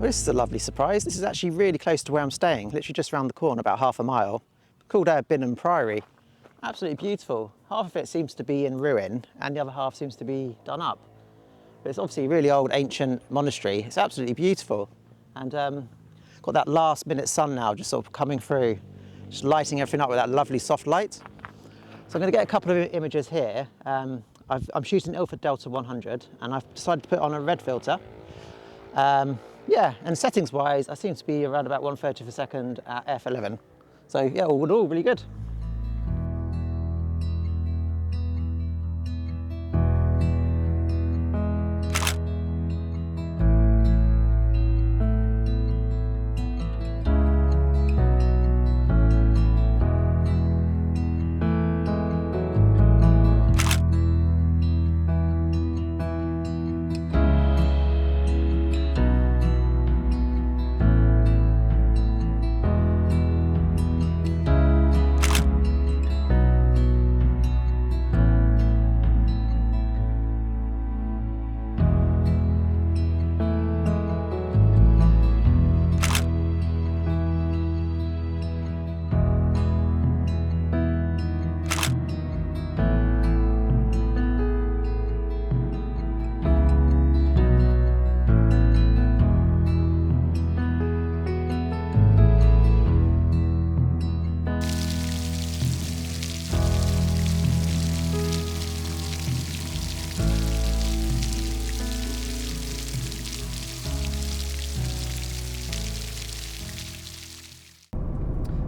Well, this is a lovely surprise. This is actually really close to where I'm staying, literally just around the corner, about half a mile, called Binham Priory. Absolutely beautiful. Half of it seems to be in ruin and the other half seems to be done up. But it's obviously a really old, ancient monastery. It's absolutely beautiful. And got that last minute sun now just sort of coming through, just lighting everything up with that lovely soft light. So I'm going to get a couple of images here. I'm shooting Ilford Delta 100 and I've decided to put on a red filter. Yeah, and settings wise, I seem to be around about 130 per second at f11. So yeah, all really good.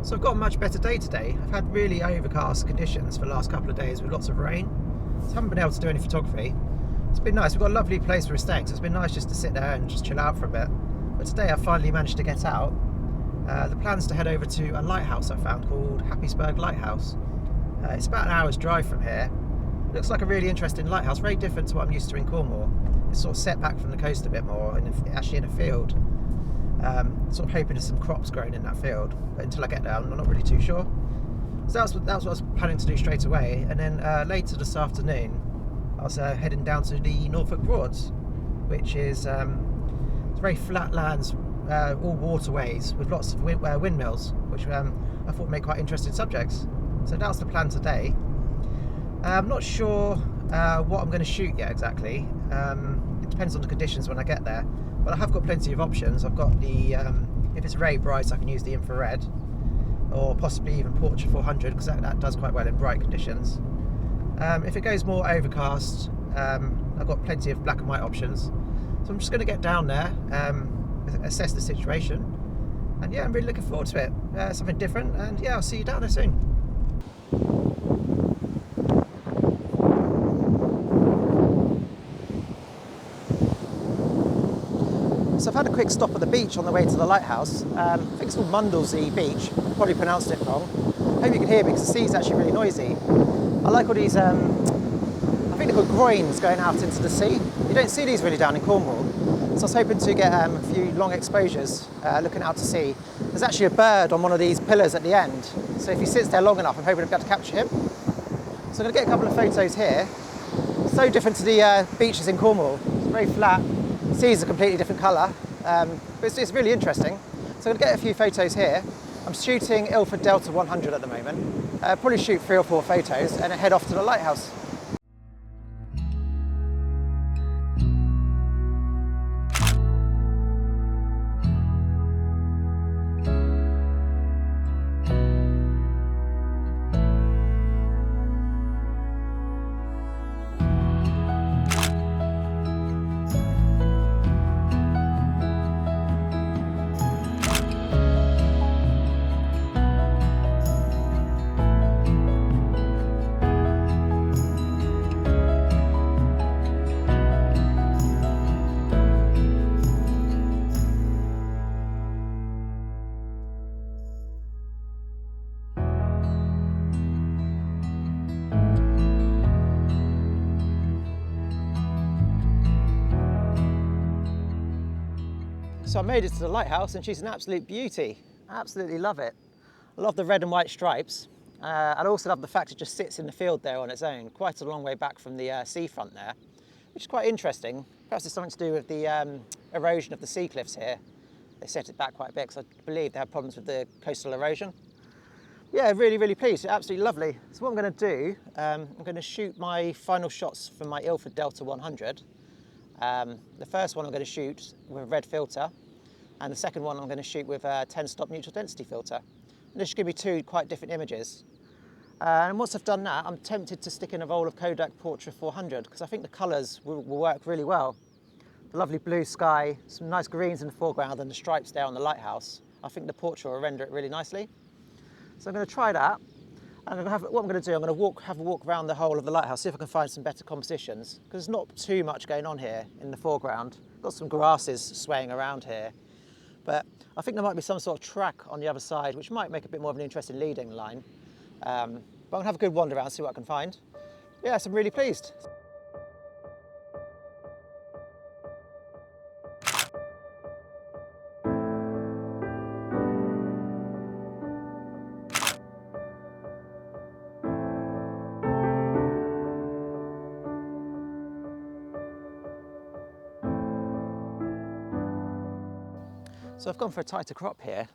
So I've got a much better day today. I've had really overcast conditions for the last couple of days with lots of rain. So I haven't been able to do any photography. It's been nice. We've got a lovely place where we're staying, so it's been nice just to sit there and just chill out for a bit. But today I finally managed to get out. The plan's to head over to a lighthouse I found called Happysburg Lighthouse. It's about an hour's drive from here. It looks like a really interesting lighthouse, very different to what I'm used to in Cornwall. It's sort of set back from the coast a bit more, and actually in a field. Sort of hoping there's some crops growing in that field, but until I get there I'm not really too sure. So that's what I was planning to do straight away, and then later this afternoon I was heading down to the Norfolk Broads, which is it's very flat lands, all waterways with lots of windmills, which I thought would make quite interesting subjects. So that's the plan today. I'm not sure what I'm going to shoot yet exactly. It depends on the conditions when I get there. But I have got plenty of options. I've got the, if it's very bright I can use the infrared, or possibly even Portrait 400, because that does quite well in bright conditions. If it goes more overcast, I've got plenty of black and white options. So I'm just going to get down there, assess the situation, and yeah, I'm really looking forward to it. Something different, and yeah, I'll see you down there soon. So I've had a quick stop at the beach on the way to the lighthouse. I think it's called Mundlesey Beach, probably pronounced it wrong. Hope you can hear me because the sea's actually really noisy. I like all these, I think they're called groins going out into the sea. You don't see these really down in Cornwall. So I was hoping to get a few long exposures looking out to sea. There's actually a bird on one of these pillars at the end. So if he sits there long enough, I'm hoping to be able to capture him. So I'm going to get a couple of photos here. So different to the beaches in Cornwall. It's very flat. Sea's a completely different colour, but it's really interesting. So I'm going to get a few photos here. I'm shooting Ilford Delta 100 at the moment. Probably shoot 3 or 4 photos and then head off to the lighthouse. So I made it to the lighthouse and she's an absolute beauty. I absolutely love it. I love the red and white stripes. I also love the fact it just sits in the field there on its own, quite a long way back from the seafront there, which is quite interesting. Perhaps it's something to do with the erosion of the sea cliffs here. they set it back quite a bit because I believe they have problems with the coastal erosion. Yeah, really pleased, absolutely lovely. So what I'm going to do, I'm going to shoot my final shots from my Ilford Delta 100. The first one I'm going to shoot with a red filter, and the second one I'm going to shoot with a 10-stop neutral density filter. And this should give me two quite different images. And once I've done that, I'm tempted to stick in a roll of Kodak Portra 400 because I think the colours will work really well. The lovely blue sky, some nice greens in the foreground, and the stripes there on the lighthouse. I think the Portra will render it really nicely. So I'm going to try that, and what I'm going to do, I'm going to have a walk around the whole of the lighthouse, see if I can find some better compositions, because there's not too much going on here in the foreground. Got some grasses swaying around here, but I think there might be some sort of track on the other side, which might make a bit more of an interesting leading line. But I'm going to have a good wander around, see what I can find. Yes, I'm really pleased. So I've gone for a tighter crop here.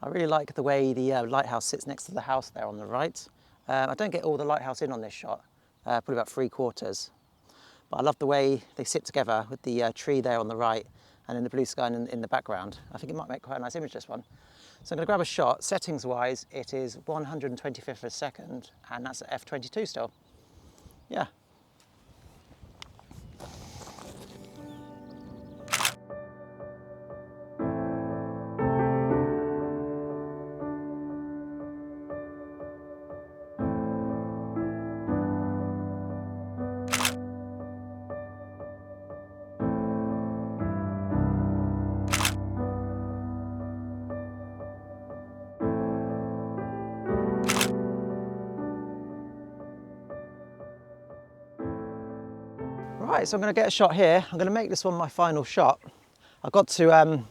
I really like the way the lighthouse sits next to the house there on the right. I don't get all the lighthouse in on this shot, probably about 3/4. But I love the way they sit together with the tree there on the right and then the blue sky in the background. I think it might make quite a nice image, this one. So I'm going to grab a shot. Settings wise, it is 125th of a second, and that's at f22 still. Yeah. Right, so I'm going to get a shot here. I'm going to make this one my final shot. I've got to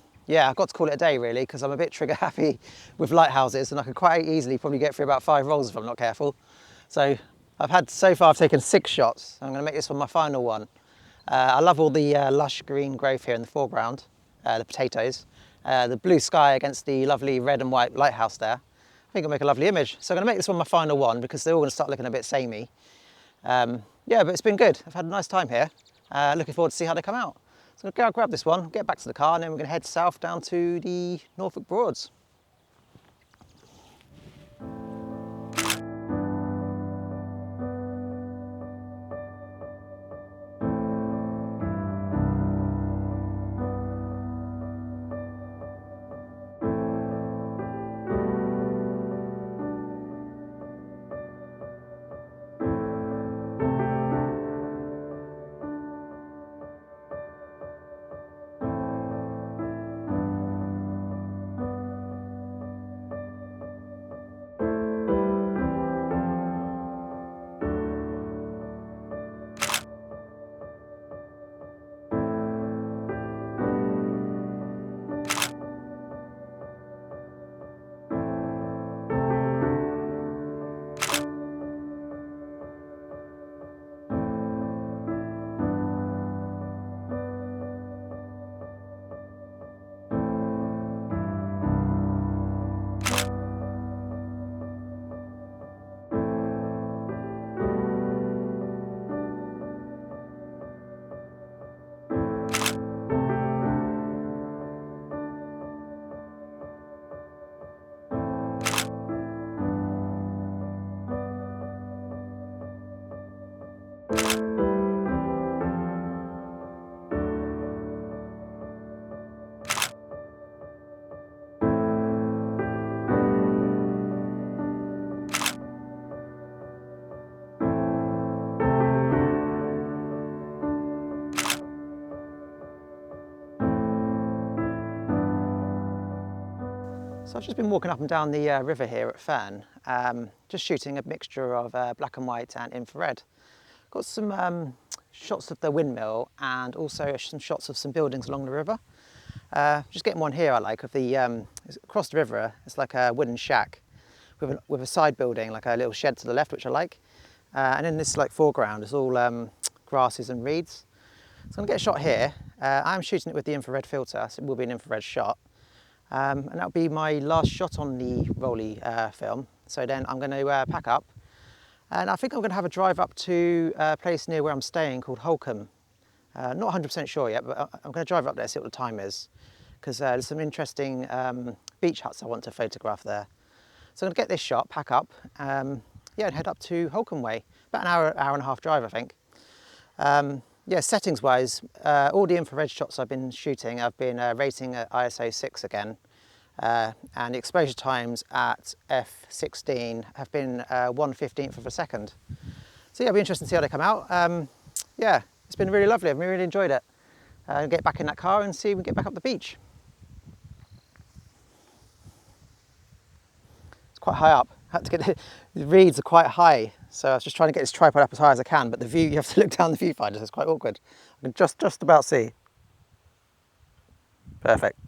call it a day really, because I'm a bit trigger happy with lighthouses, and I could quite easily probably get through about 5 rolls if I'm not careful. So so far I've taken 6 shots. I'm going to make this one my final one. I love all the lush green growth here in the foreground, the potatoes, the blue sky against the lovely red and white lighthouse there. I think it'll make a lovely image. So I'm going to make this one my final one because they're all going to start looking a bit samey. Yeah, but it's been good. I've had a nice time here. Looking forward to see how they come out. So I'm going to grab this one, get back to the car, and then we're going to head south down to the Norfolk Broads. So I've just been walking up and down the river here at Fern, just shooting a mixture of black and white and infrared. Got some shots of the windmill and also some shots of some buildings along the river. Just getting one here I like of the, across the river, it's like a wooden shack with a side building, like a little shed to the left, which I like. And in this like foreground, it's all grasses and reeds. So I'm gonna get a shot here. I'm shooting it with the infrared filter, so it will be an infrared shot. And that'll be my last shot on the rolly film. So then I'm going to pack up, and I think I'm going to have a drive up to a place near where I'm staying called Holkham. Not 100% sure yet, but I'm going to drive up there, see what the time is, because there's some interesting beach huts I want to photograph there. So I'm going to get this shot, pack up, yeah, and head up to Holkham way. About an hour and a half drive, I think. Yeah, settings wise, all the infrared shots I've been shooting, I've been rating at ISO 6 again. And the exposure times at f16 have been 1/15 of a second. So yeah, it'll be interesting to see how they come out. Yeah, it's been really lovely. I've really enjoyed it. Get back in that car and see if we can get back up the beach. It's quite high up. I had to get the reeds are quite high, so I was just trying to get this tripod up as high as I can. But the view, you have to look down the viewfinder, so it's quite awkward. I can just about see. Perfect.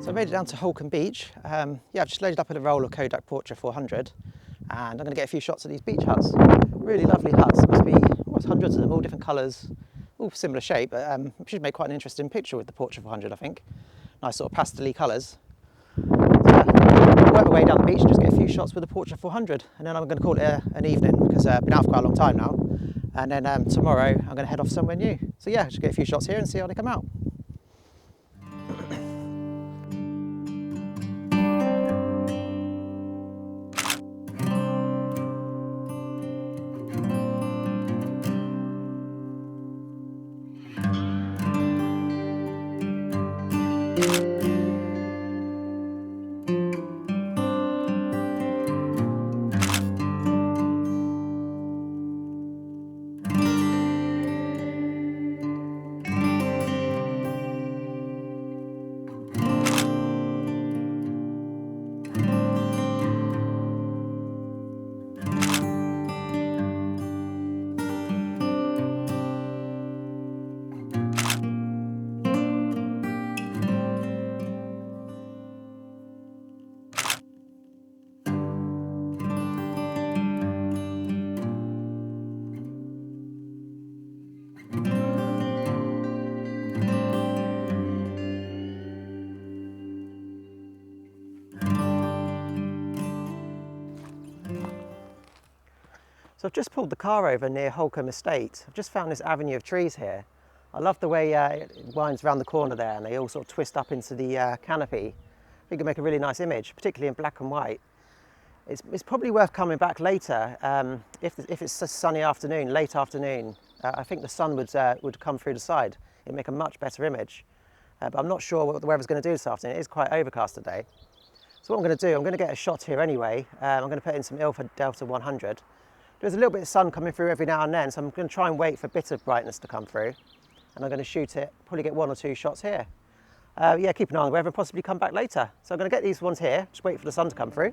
So I made it down to Holkham Beach. Yeah, I've just loaded up with a roll of Kodak Portra 400, and I'm going to get a few shots of these beach huts. Really lovely huts. Must be almost hundreds of them, all different colours, all similar shape. Should make quite an interesting picture with the Portra 400, I think. Nice sort of pastel-y colours. So, work my way down the beach and just get a few shots with the Portra 400, and then I'm going to call it an evening because I've been out for quite a long time now. And then tomorrow I'm going to head off somewhere new. So yeah, just get a few shots here and see how they come out. So I've just pulled the car over near Holkham Estate. I've just found this avenue of trees here. I love the way it winds around the corner there, and they all sort of twist up into the canopy. I think it'll make a really nice image, particularly in black and white. It's probably worth coming back later if it's a sunny afternoon, late afternoon. I think the sun would come through the side. It'd make a much better image. But I'm not sure what the weather's going to do this afternoon. It is quite overcast today. So what I'm going to do, I'm going to get a shot here anyway. I'm going to put in some Ilford Delta 100. There's a little bit of sun coming through every now and then, so I'm going to try and wait for a bit of brightness to come through. And I'm going to shoot it, probably get 1 or 2 shots here. Yeah, keep an eye on the weather and possibly come back later. So I'm going to get these ones here, just wait for the sun to come through.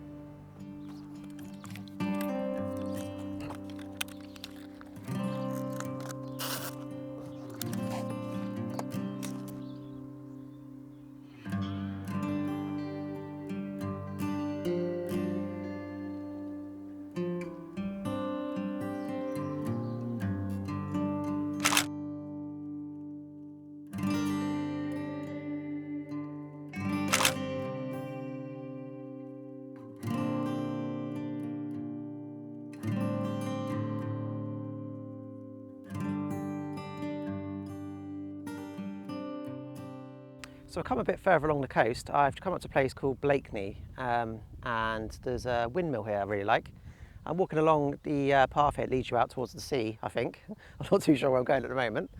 So I've come a bit further along the coast. I've come up to a place called Blakeney, and there's a windmill here I really like. I'm walking along the path here, it leads you out towards the sea, I think. I'm not too sure where I'm going at the moment,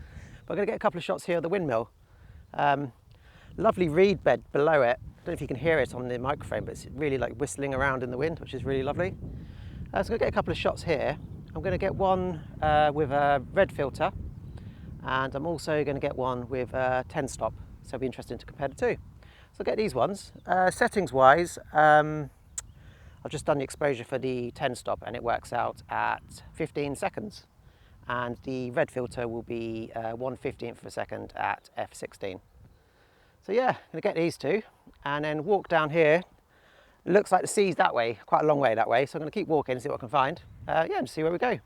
but I'm going to get a couple of shots here of the windmill. Lovely reed bed below it. I don't know if you can hear it on the microphone, but it's really like whistling around in the wind, which is really lovely. So I'm going to get a couple of shots here. I'm going to get one with a red filter, and I'm also going to get one with a 10 stop. So it'll be interesting to compare the two. So I'll get these ones. Settings wise, I've just done the exposure for the 10 stop and it works out at 15 seconds. and the red filter will be 1/15th of a second at f16. So yeah, gonna get these two and then walk down here. It looks like the sea's that way, quite a long way that way, so I'm gonna keep walking and see what I can find. Yeah, and see where we go.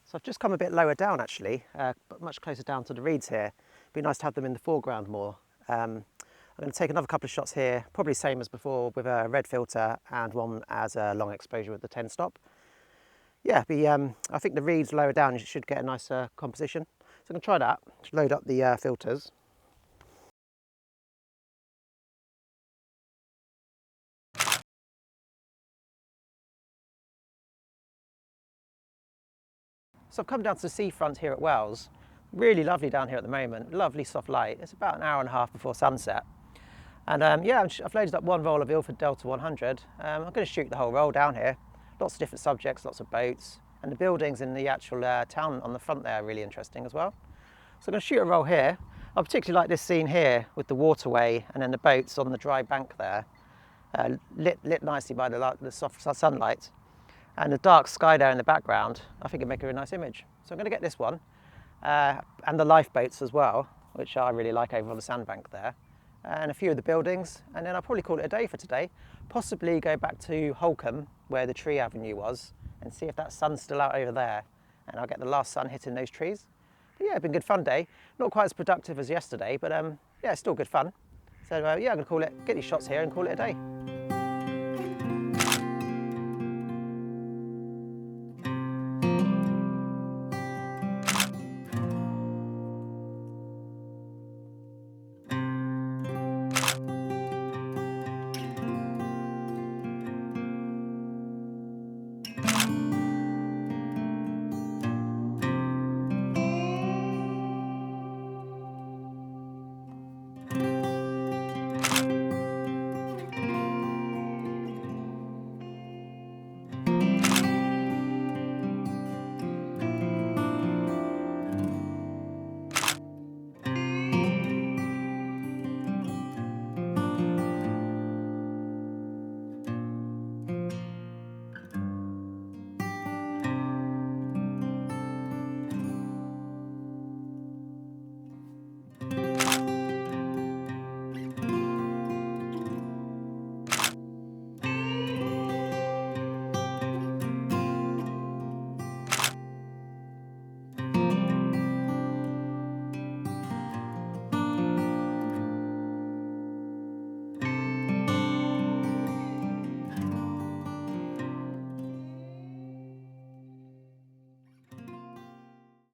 So I've just come a bit lower down actually, but much closer down to the reeds here. It'd be nice to have them in the foreground more. I'm going to take another couple of shots here, probably same as before with a red filter and one as a long exposure with the 10 stop. Yeah, I think the reeds lower down you should get a nice composition. So I'm going to try that, load up the filters. So I've come down to the seafront here at Wells. Really lovely down here at the moment, lovely soft light. It's about an hour and a half before sunset. And yeah, I've loaded up one roll of Ilford Delta 100. I'm going to shoot the whole roll down here. Lots of different subjects, lots of boats, and the buildings in the actual town on the front there are really interesting as well. So I'm going to shoot a roll here. I particularly like this scene here with the waterway and then the boats on the dry bank there, lit nicely by the soft sunlight. And the dark sky there in the background, I think it'd make a really nice image. So I'm going to get this one, and the lifeboats as well, which I really like over on the sandbank there, and a few of the buildings, and then I'll probably call it a day for today. Possibly go back to Holkham, where the tree avenue was, and see if that sun's still out over there, and I'll get the last sun hitting those trees. But yeah, it's been a good fun day. Not quite as productive as yesterday, but yeah, it's still good fun. So yeah, I'm going to call it, get these shots here and call it a day.